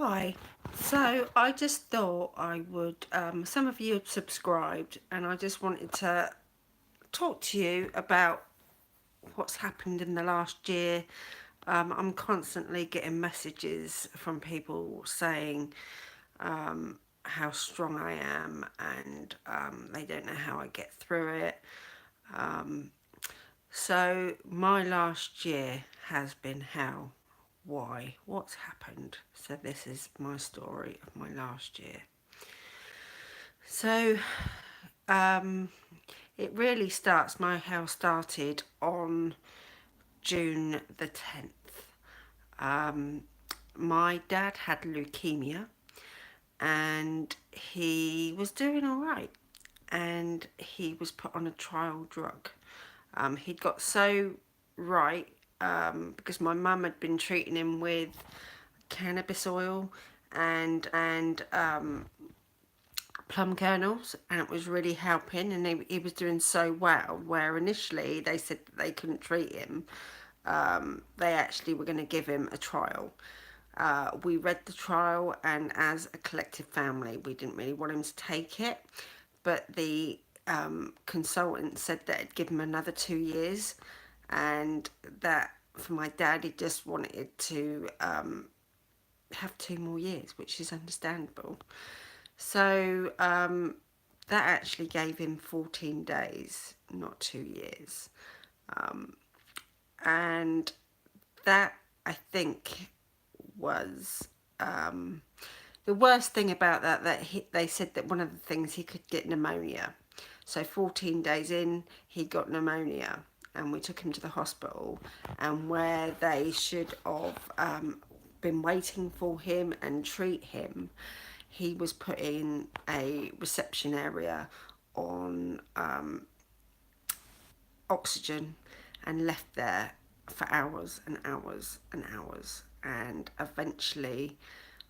Hi. So I just thought I would, some of you have subscribed, and I just wanted to talk to you about what's happened in the last year. I'm constantly getting messages from people saying how strong I am, and they don't know how I get through it. So my last year has been hell. Why? What's happened? So this is my story of my last year. So um, it really starts, my hell started on June the 10th. Um, my dad had leukemia and he was doing all right, and he was put on a trial drug. He'd got so right because my mum had been treating him with cannabis oil and plum kernels, and it was really helping, and he was doing so well, where initially they said that they couldn't treat him. They actually were going to give him a trial. We read the trial, and as a collective family we didn't really want him to take it, but the consultant said that it'd give him another 2 years, and that for my dad he just wanted to have 2 more years, which is understandable. So that actually gave him 14 days, not 2 years. And that, I think, was the worst thing about that, they said that one of the things, he could get pneumonia. So 14 days in, he got pneumonia, and we took him to the hospital, and where they should have been waiting for him and treat him, he was put in a reception area on oxygen and left there for hours and hours and hours. And eventually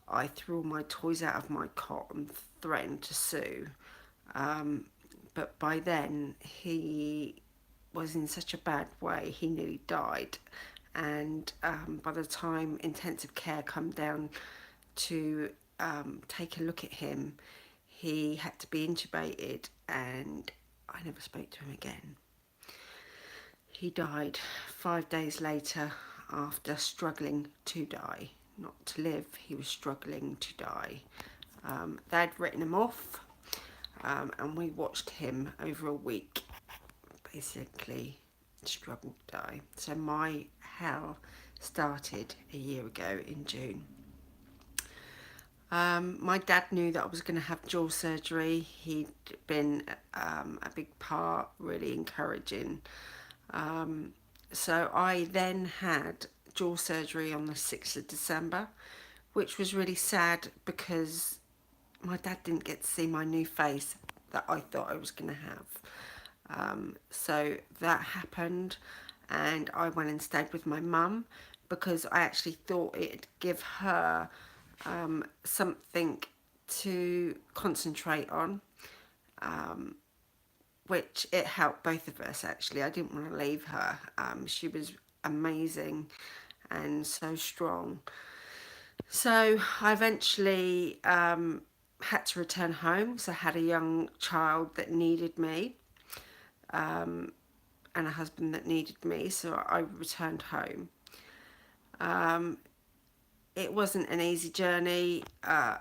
I threw all my toys out of my cot and threatened to sue. But by then he was in such a bad way, he nearly died. And by the time intensive care come down to take a look at him, he had to be intubated, and I never spoke to him again. He died 5 days later after struggling to die. Not to live, he was struggling to die. They'd written him off, and we watched him over a week basically struggle to die. So my hell started a year ago in June. My dad knew that I was going to have jaw surgery. He'd been a big part, really encouraging. So I then had jaw surgery on the 6th of December, which was really sad because my dad didn't get to see my new face that I thought I was going to have. So that happened, and I went and stayed with my mum because I actually thought it'd give her something to concentrate on, which it helped both of us actually. I didn't want to leave her. She was amazing and so strong. So I eventually had to return home because I had a young child that needed me, and a husband that needed me, so I returned home. It wasn't an easy journey. I'd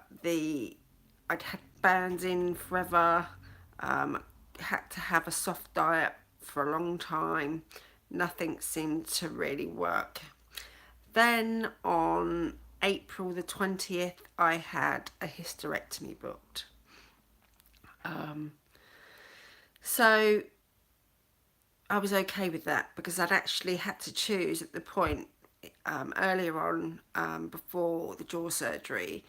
had bands in forever, had to have a soft diet for a long time. Nothing seemed to really work. Then on April the 20th, I had a hysterectomy booked. So I was okay with that because I'd actually had to choose at the point earlier on, before the jaw surgery,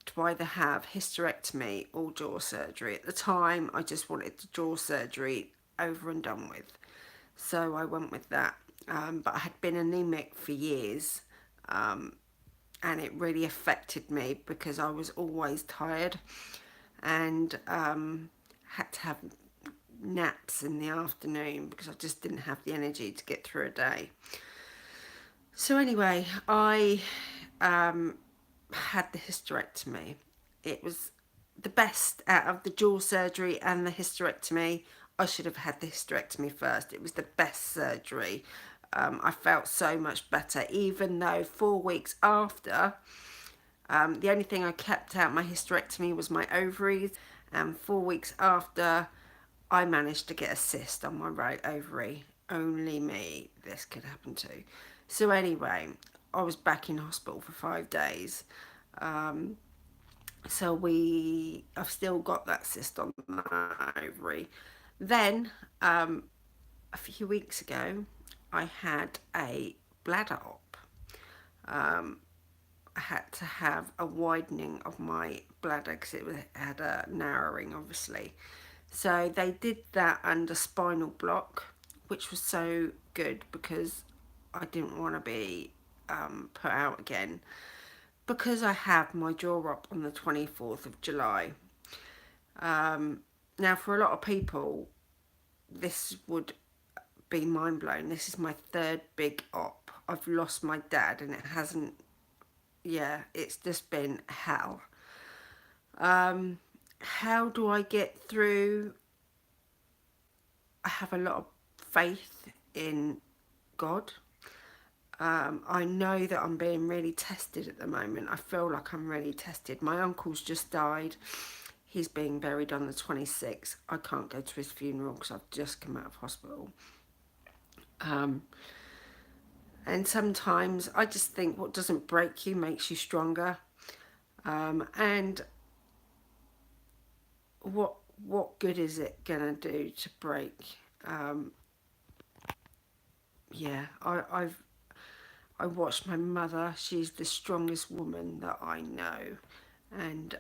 to either have hysterectomy or jaw surgery. At the time, I just wanted the jaw surgery over and done with, so I went with that. But I had been anemic for years, and it really affected me because I was always tired, and had to have naps in the afternoon because I just didn't have the energy to get through a day. So anyway, I had the hysterectomy. It was the best out of the jaw surgery and the hysterectomy. I should have had the hysterectomy first. It was the best surgery. I felt so much better, even though 4 weeks after, the only thing I kept out my hysterectomy was my ovaries, and 4 weeks after, I managed to get a cyst on my right ovary. Only me this could happen to. So anyway, I was back in hospital for 5 days. So I've still got that cyst on my ovary. Then, a few weeks ago, I had a bladder op. I had to have a widening of my bladder because had a narrowing, obviously. So they did that under spinal block, which was so good because I didn't want to be put out again. Because I have my jaw up on the 24th of July. Now, for a lot of people, this would be mind blown. This is my third big op. I've lost my dad, and it hasn't. Yeah, it's just been hell. How do I get through? I have a lot of faith in God. I know that I'm being really tested at the moment. I feel like I'm really tested. My uncle's just died. He's being buried on the 26th. I can't go to his funeral because I've just come out of hospital. And sometimes I just think what doesn't break you makes you stronger. And what good is it gonna do to break? Yeah, I watched my mother. She's the strongest woman that I know, and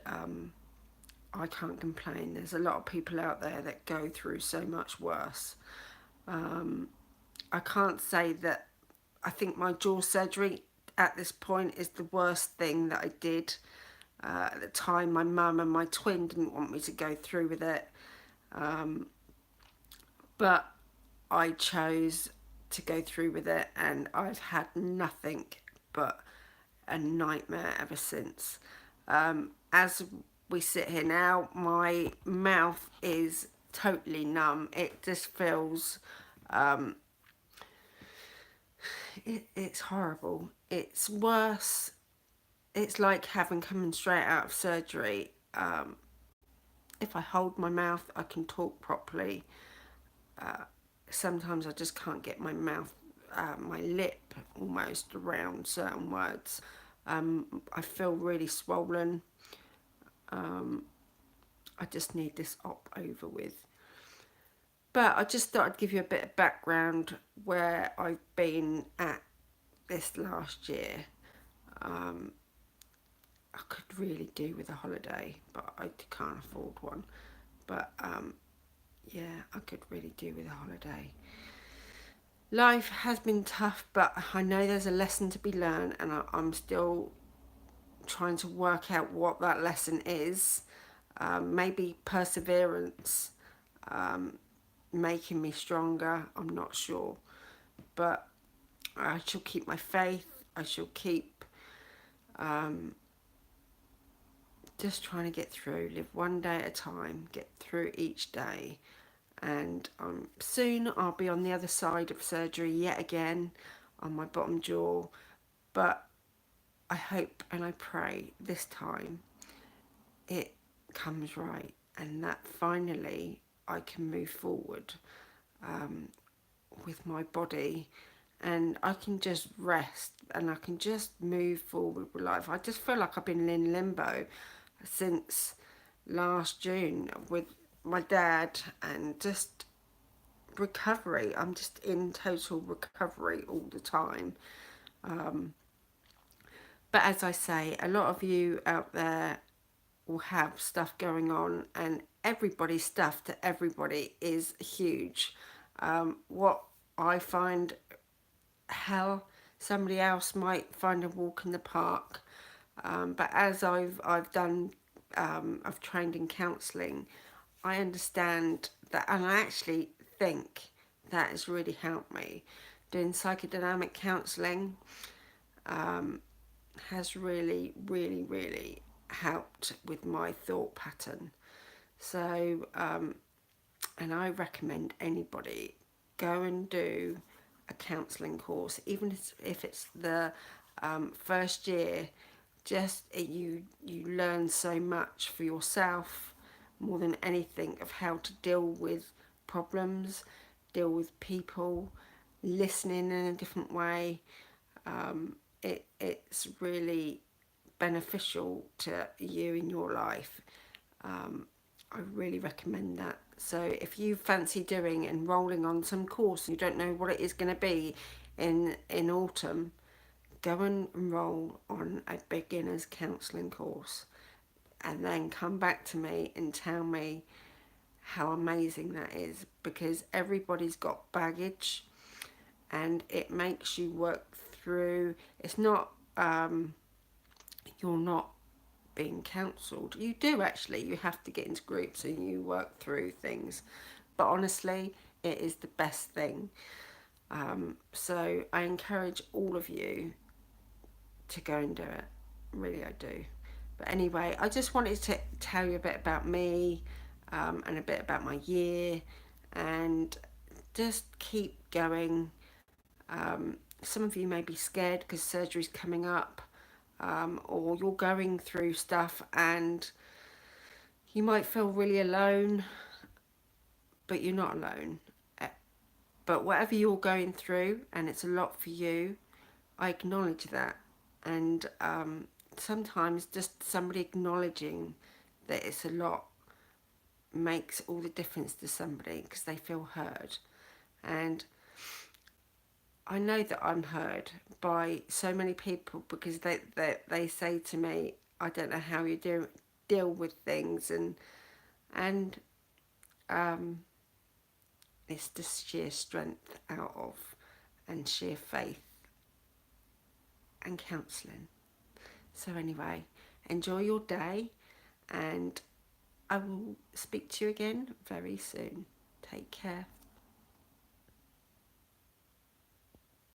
I can't complain. There's a lot of people out there that go through so much worse. I can't say that. I think my jaw surgery at this point is the worst thing that I did. At the time, my mum and my twin didn't want me to go through with it, but I chose to go through with it, and I've had nothing but a nightmare ever since. As we sit here now, my mouth is totally numb. It just feels, it's horrible. It's worse. It's like having coming straight out of surgery. If I hold my mouth, I can talk properly. Sometimes I just can't get my mouth, my lip almost around certain words. I feel really swollen. I just need this op over with. But I just thought I'd give you a bit of background where I've been at this last year. I could really do with a holiday, but I can't afford one. But yeah, I could really do with a holiday. Life has been tough, but I know there's a lesson to be learned, and I'm still trying to work out what that lesson is. Maybe perseverance, making me stronger. I'm not sure, but I shall keep my faith. I shall keep just trying to get through, live one day at a time, get through each day. And soon I'll be on the other side of surgery yet again on my bottom jaw. But I hope and I pray this time it comes right, and that finally I can move forward with my body, and I can just rest and I can just move forward with life. I just feel like I've been in limbo since last June with my dad, and just recovery. I'm just in total recovery all the time. But as I say, a lot of you out there will have stuff going on, and everybody's stuff to everybody is huge. What I find hell, somebody else might find a walk in the park. But as I've done, I've trained in counselling. I understand that, and I actually think that has really helped me. Doing psychodynamic counselling, has really helped with my thought pattern. So, and I recommend anybody go and do a counselling course, even if it's the first year. Just you learn so much for yourself more than anything of how to deal with problems, deal with people, listening in a different way. It's really beneficial to you in your life. I really recommend that. So if you fancy doing enrolling on some course and you don't know what it is going to be in autumn, go and enroll on a beginner's counselling course and then come back to me and tell me how amazing that is, because everybody's got baggage and it makes you work through. It's not you're not being counselled. You do actually, you have to get into groups and you work through things, but honestly it is the best thing. So I encourage all of you to go and do it. Really, I do. But anyway, I just wanted to tell you a bit about me, and a bit about my year, and just keep going. Some of you may be scared because surgery's coming up, or you're going through stuff and you might feel really alone, but you're not alone. But whatever you're going through, and it's a lot for you, I acknowledge that. And sometimes just somebody acknowledging that it's a lot makes all the difference to somebody because they feel heard. And I know that I'm heard by so many people because they say to me, I don't know how you deal with things, and um, it's just sheer strength out of, and sheer faith and counselling. So anyway, enjoy your day, and I will speak to you again very soon. Take care.